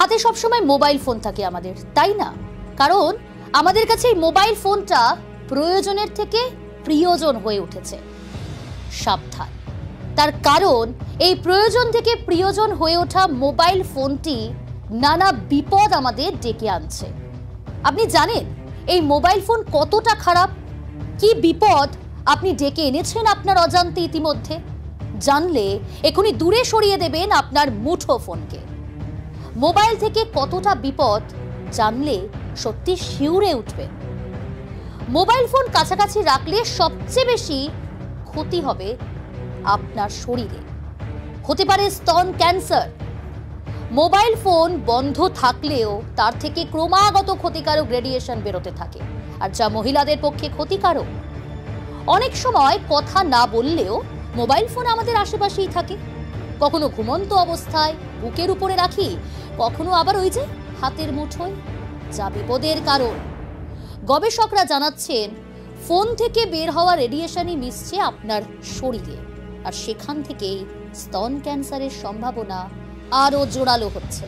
হাতে সবসময় mobile phone থাকে আমাদের, তাই না? কারণ আমাদের কাছে এই মোবাইল ফোনটা প্রয়োজনের থেকে প্রিয়জন হয়ে উঠেছে। সাবধান, তার কারণ এই প্রয়োজন থেকে প্রিয়জন হয়ে ওঠা মোবাইল ফোনটি নানা বিপদ আমাদের ডেকে আনছে। আপনি জানেন এই মোবাইল ফোন কতটা খারাপ? কি বিপদ আপনি ডেকে এনেছেন আপনার অজান্তে ইতিমধ্যে? জানলে এখনই দূরে সরিয়ে দেবেন আপনার মুঠো ফোনকে। মোবাইল থেকে কতটা বিপদ জানলে সত্যি শিউরে উঠবেন। মোবাইল ফোন কাছাকাছি রাখলে সবচেয়ে বেশি ক্ষতি হবে আপনার শরীরে। হতে পারে স্তন ক্যান্সার। মোবাইল ফোন বন্ধ থাকলেও তার থেকে ক্রমাগত ক্ষতিকারক রেডিয়েশন বেরোতে থাকে, আর যা মহিলাদের পক্ষে ক্ষতিকারক। অনেক সময় কথা না বললেও মোবাইল ফোন আমাদের আশেপাশেই থাকে। কখনো ঘুমন্ত অবস্থায় বুকের উপরে রাখি, কখনো আবার ওই যে হাতের মুঠোয়, যা বিপদের কারণ। গবেষকরা জানাচ্ছেন ফোন থেকে বের হওয়া রেডিয়েশনই মিশছে আপনার শরীরে, আর সেখান থেকেই স্তন ক্যান্সারের সম্ভাবনা আরো জোরালো হচ্ছে।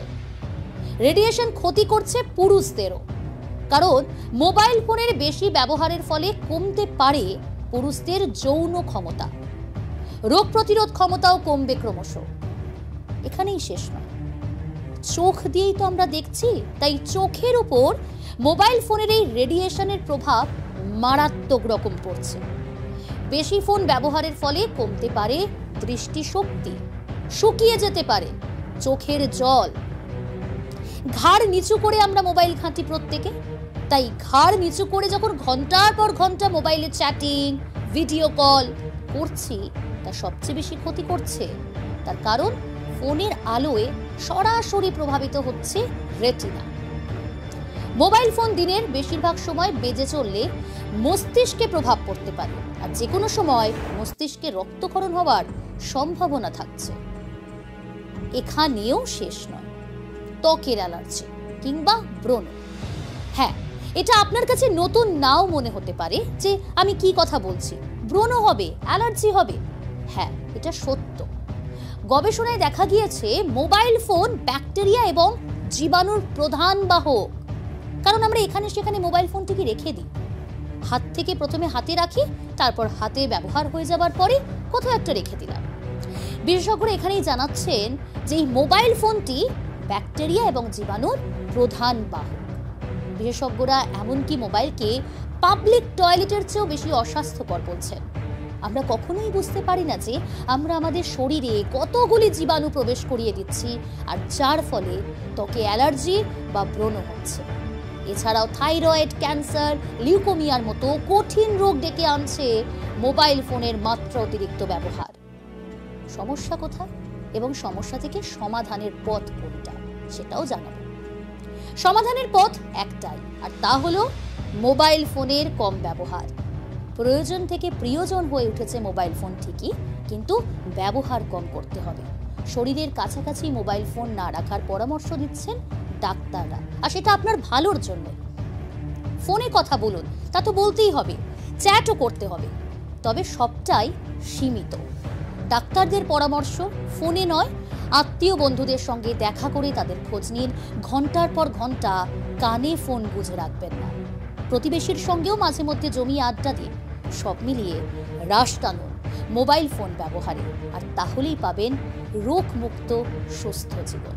রেডিয়েশন ক্ষতি করছে পুরুষদেরও, কারণ মোবাইল ফোনের বেশি ব্যবহারের ফলে কমতে পারে পুরুষদের যৌন ক্ষমতা, রোগ প্রতিরোধ ক্ষমতাও কমবে ক্রমশ। এখানেই শেষ নয়, চোখ দিয়েই তো আমরা দেখছি, তাই চোখের উপর মোবাইল ফোনের এই রেডিয়েশনের প্রভাব মারাত্মক রকম পড়ছে। বেশি ফোন ব্যবহারের ফলে কমতে পারে দৃষ্টিশক্তি, শুকিয়ে যেতে পারে চোখের জল। ঘাড় নিচু করে আমরা মোবাইল ঘাঁটি প্রত্যেকে, তাই ঘাড় নিচু করে যখন ঘন্টার পর ঘন্টা মোবাইলে চ্যাটিং, ভিডিও কল করছি, তা সবচেয়ে বেশি ক্ষতি করছে। তার কারণ ফোনের আলোয় সরাসরি প্রভাবিত হচ্ছে রেটিনা। মোবাইল ফোন দিনের বেশিরভাগ সময় বেজে চললে মস্তিষ্কে প্রভাব পড়তে পারে, আর যে কোনো সময় মস্তিষ্কে রক্তক্ষরণ হওয়ার সম্ভাবনা থাকছে। এখানেও শেষ নয়, ত্বকের অ্যালার্জি কিংবা ব্রণ। হ্যাঁ, এটা আপনার কাছে নতুন নাও মনে হতে পারে যে আমি কি কথা বলছি, ব্রণ হবে, অ্যালার্জি হবে। হ্যাঁ, এটা সত্য। গবেষণায় দেখা গিয়েছে মোবাইল ফোন ব্যাকটেরিয়া এবং জীবাণুর প্রধান বাহক। কারণ আমরা এখানে সেখানে মোবাইল ফোনটিকে রেখে দিই। হাত থেকে প্রথমে হাতে রাখি, তারপর হাতে ব্যবহার হয়ে যাবার পরে কোথাও একটা রেখে দিলাম। বিশেষজ্ঞরা এখানেই জানাচ্ছেন যে এই মোবাইল ফোনটি ব্যাকটেরিয়া এবং জীবাণুর প্রধান বাহক। বিশেষজ্ঞরা এমনকি মোবাইলকে পাবলিক টয়লেটের চেয়েও বেশি অস্বাস্থ্যকর বলছেন। আমরা কখনোই বুঝতে পারি না যে আমরা আমাদের শরীরে কতগুলি জীবাণু প্রবেশ করিয়ে দিচ্ছি, আর যার ফলে ত্বকে অ্যালার্জি বা ব্রণ হচ্ছে। এছাড়াও থাইরয়েড, ক্যান্সার, লিউকোমিয়ার মতো কঠিন রোগ ডেকে আনছে মোবাইল ফোনের মাত্রা অতিরিক্ত ব্যবহার। সমস্যা কোথায় এবং সমস্যা থেকে সমাধানের পথ কোনটা সেটাও জানাবো। সমাধানের পথ একটাই, আর তা হলো মোবাইল ফোনের কম ব্যবহার। প্রয়োজন থেকে প্রিয়জন হয়ে উঠেছে মোবাইল ফোন ঠিকই, কিন্তু ব্যবহার কম করতে হবে। শরীরের কাছাকাছি মোবাইল ফোন না রাখার পরামর্শ দিচ্ছেন ডাক্তাররা, আর সেটা আপনার ভালোর জন্য। ফোনে কথা বলুন, তা তো বলতেই হবে, চ্যাটও করতে হবে, তবে সবটাই সীমিত। ডাক্তারদের পরামর্শ ফোনে নয়, আত্মীয় বন্ধুদের সঙ্গে দেখা করে তাদের খোঁজ নিন। ঘন্টার পর ঘন্টা কানে ফোন গুঁজে রাখবেন না। প্রতিবেশীর সঙ্গেও মাঝে মধ্যে জমিয়ে আড্ডা দিন। সব মিলিয়ে রাশ টানুন মোবাইল ফোন ব্যবহারে, আর তাহলেই পাবেন রোগমুক্ত সুস্থ জীবন।